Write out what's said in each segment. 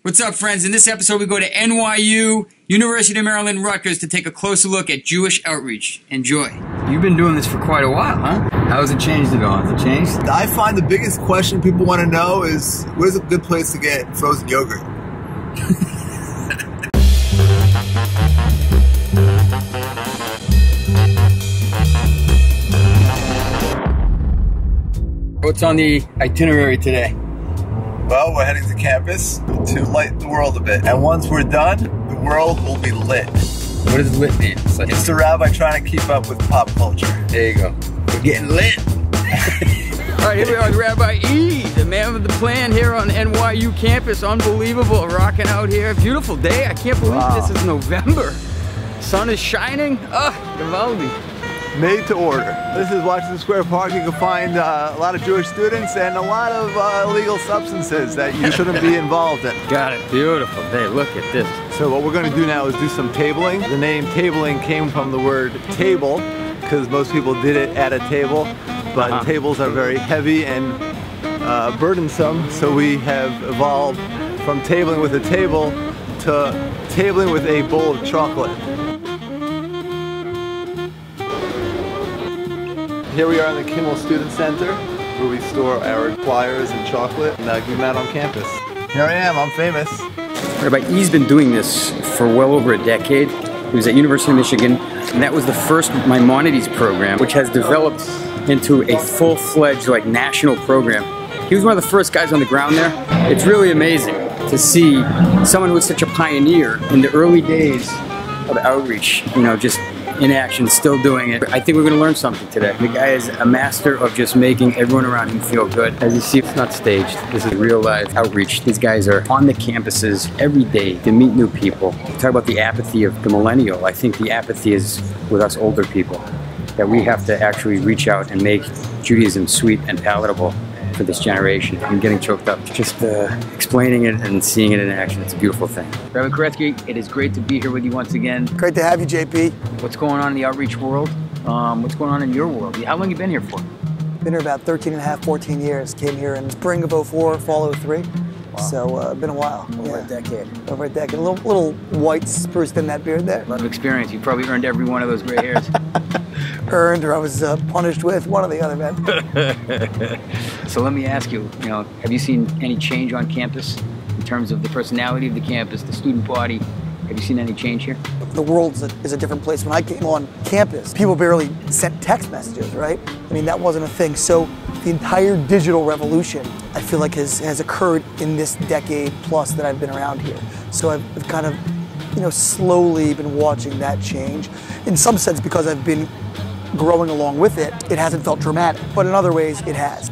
What's up, friends? In this episode, we go to NYU, University of Maryland, Rutgers, to take a closer look at Jewish outreach. Enjoy. You've been doing this for quite a while, huh? How has it changed at all? Has it changed? I find the biggest question people want to know is, where's a good place to get frozen yogurt? What's on the itinerary today? Well, we're heading to campus to lighten the world a bit. And once we're done, the world will be lit. What does lit mean? It's the rabbi trying to keep up with pop culture. There you go. We're getting lit. All right, here we are with Rabbi E, the man with the plan here on NYU campus. Unbelievable, rocking out here. Beautiful day. I can't believe This is November. Sun is shining. Gewaldig. Made to order. This is Washington Square Park. You can find a lot of Jewish students and a lot of illegal substances that you shouldn't be involved in. Got it. Beautiful day. Look at this. So what we're going to do now is do some tabling. The name tabling came from the word table because most people did it at a table, but tables are very heavy and burdensome, so we have evolved from tabling with a table to tabling with a bowl of chocolate. Here we are in the Kimmel Student Center, where we store our flyers and chocolate and give them out on campus. Here I am, I'm famous. Rabbi E's been doing this for well over a decade. He was at University of Michigan, and that was the first Maimonides program, which has developed into a full-fledged national program. He was one of the first guys on the ground there. It's really amazing to see someone who was such a pioneer in the early days of outreach, just in action, still doing it. I think we're going to learn something today. The guy is a master of just making everyone around him feel good. As you see, it's not staged. This is real life outreach. These guys are on the campuses every day to meet new people. Talk about the apathy of the millennial. I think the apathy is with us older people, that we have to actually reach out and make Judaism sweet and palatable for this generation. I'm getting choked up just explaining it and seeing it in action. It's a beautiful thing. Rabbi Koretsky, it is great to be here with you once again. Great to have you, JP. What's going on in the outreach world? What's going on in your world? How long have you been here for? Been here about 13 and a half, 14 years. Came here in spring of '04, fall '03. Wow. So been a while. Over a decade. Over a decade. A little white spruced in that beard there. A lot of experience. You probably earned every one of those gray hairs. Earned, or I was punished with, one or the other, man. So let me ask you, have you seen any change on campus in terms of the personality of the campus, the student body? Have you seen any change here? The world is a different place. When I came on campus, people barely sent text messages, right? I mean, that wasn't a thing. So the entire digital revolution, I feel like has occurred in this decade plus that I've been around here. So I've kind of, slowly been watching that change. In some sense, because I've been growing along with it, it hasn't felt dramatic, but in other ways it has.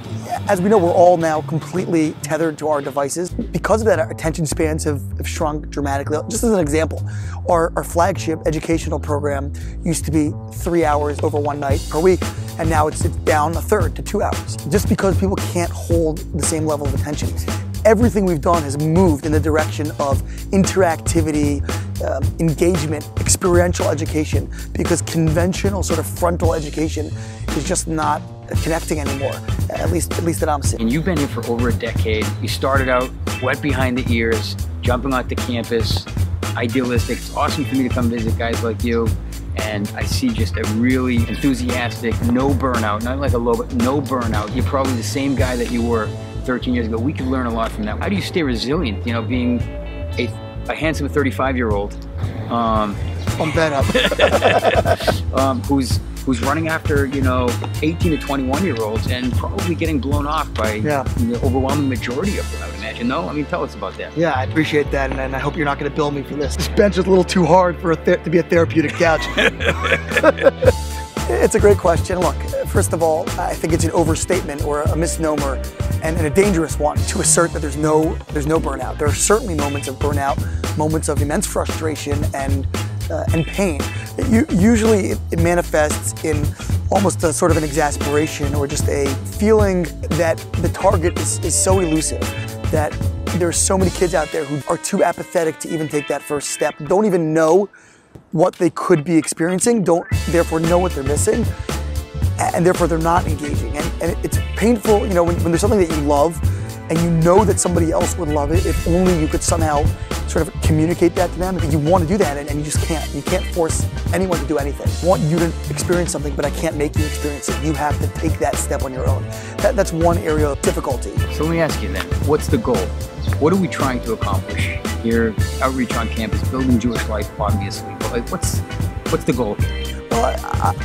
As we know, we're all now completely tethered to our devices. Because of that, our attention spans have shrunk dramatically. Just as an example, our flagship educational program used to be 3 hours over one night per week, and now it's down a third to 2 hours, just because people can't hold the same level of attention. Everything we've done has moved in the direction of interactivity, engagement, experiential education, because conventional sort of frontal education is just not connecting anymore, at least that I'm seeing. And you've been here for over a decade. You started out wet behind the ears, jumping onto campus, idealistic. It's awesome for me to come visit guys like you, and I see just a really enthusiastic, no burnout, not like a low, but no burnout. You're probably the same guy that you were 13 years ago. We could learn a lot from that. How do you stay resilient, being a handsome 35-year-old Bump that up. who's running after 18 to 21-year-olds and probably getting blown off by the overwhelming majority of them, I would imagine. No, I mean, tell us about that. Yeah, I appreciate that, and I hope you're not going to bill me for this. This bench is a little too hard for to be a therapeutic couch. It's a great question. Look, first of all, I think it's an overstatement or a misnomer and a dangerous one to assert that there's no burnout. There are certainly moments of burnout, moments of immense frustration and pain. Usually it manifests in almost a sort of an exasperation or just a feeling that the target is so elusive, that there's so many kids out there who are too apathetic to even take that first step, don't even know what they could be experiencing, don't therefore know what they're missing, and therefore they're not engaging. And it's painful, when there's something that you love and you know that somebody else would love it if only you could somehow sort of communicate that to them. You want to do that, and you just can't. You can't force anyone to do anything. I want you to experience something, but I can't make you experience it. You have to take that step on your own. That's one area of difficulty. So let me ask you then, what's the goal? What are we trying to accomplish here? Outreach on campus, building Jewish life, obviously. But what's the goal? Well,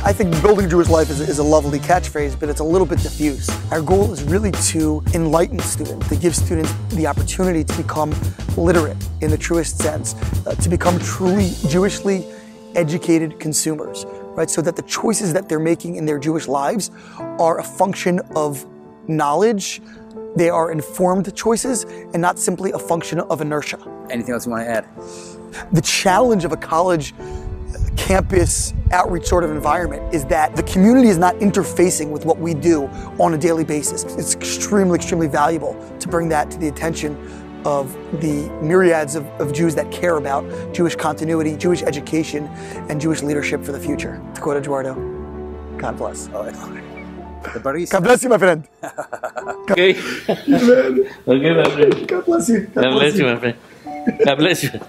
I think building Jewish life is a lovely catchphrase, but it's a little bit diffuse. Our goal is really to enlighten students, to give students the opportunity to become literate in the truest sense, to become truly Jewishly educated consumers, right? So that the choices that they're making in their Jewish lives are a function of knowledge, they are informed choices, and not simply a function of inertia. Anything else you want to add? The challenge of a college campus outreach sort of environment is that the community is not interfacing with what we do on a daily basis. It's extremely, extremely valuable to bring that to the attention of the myriads of Jews that care about Jewish continuity, Jewish education, and Jewish leadership for the future. To quote Eduardo, God bless. God bless you, my friend. Okay. Okay, my friend. God bless you. God bless you, my friend. God bless you.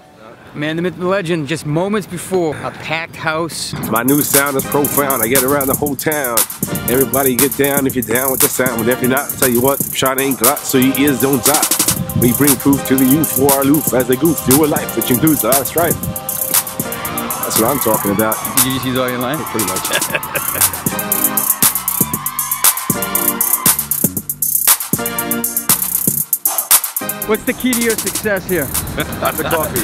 Man, the myth and the legend, just moments before a packed house. My new sound is profound. I get around the whole town. Everybody get down if you're down with the sound. But if you're not, tell you what, shot ain't got, so your ears don't die. We bring proof to the youth for our loof as a goof do a life which includes our strife. That's what I'm talking about. Did you just use all your lines? Pretty much. What's the key to your success here? The coffee.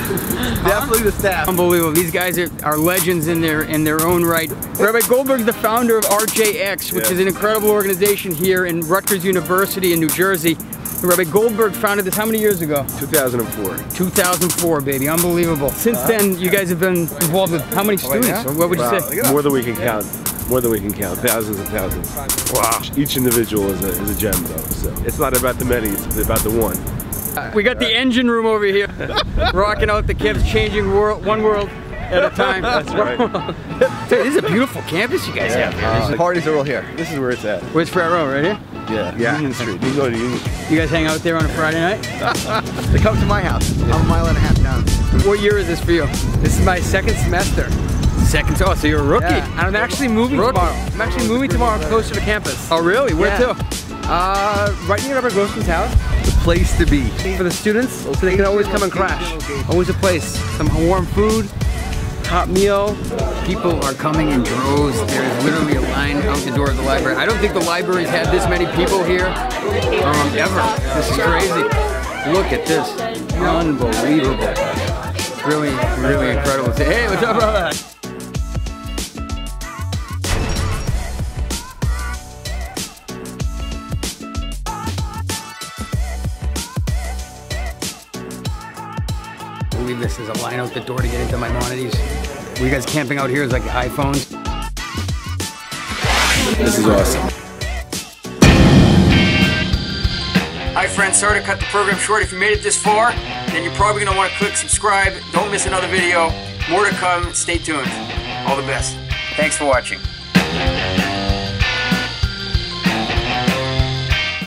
Definitely the staff. Unbelievable. These guys are legends in their own right. Rabbi Goldberg's the founder of RJX, which is an incredible organization here in Rutgers University in New Jersey. Rabbi Goldberg founded this how many years ago? 2004. 2004, baby. Unbelievable. Since then, you guys have been involved with how many students? Or what would you say? More than we can count. More than we can count. Thousands and thousands. Wow. Each individual is a gem, though. So it's not about the many, it's about the one. We got the engine room over here, rocking out the kids, changing one world at a time. That's right. Dude, this is a beautiful campus you guys have here. The parties are all here. This is where it's at. Where's Front Row, right here? Yeah. Union Street. You can go to Union Street. You guys hang out there on a Friday night? They come to my house. I'm a mile and a half down. What year is this for you? This is my second semester. Second, oh, so you're a rookie. Yeah, and I'm actually moving tomorrow. I'm actually moving tomorrow closer to campus. Oh, really? Where to? Right near Robert Grossman's house. The place to be. For the students, so they can always come and crash. Always a place. Some warm food, hot meal. People are coming in droves. There's literally a line out the door of the library. I don't think the library's had this many people here ever. This is crazy. Look at this. Unbelievable. Really, really incredible. Hey, what's up, brother? I believe this is a line out the door to get into Maimonides. Were you guys camping out here as like iPhones? This is awesome. Hi friends, sorry to cut the program short. If you made it this far, then you're probably going to want to click subscribe. Don't miss another video. More to come. Stay tuned. All the best. Thanks for watching.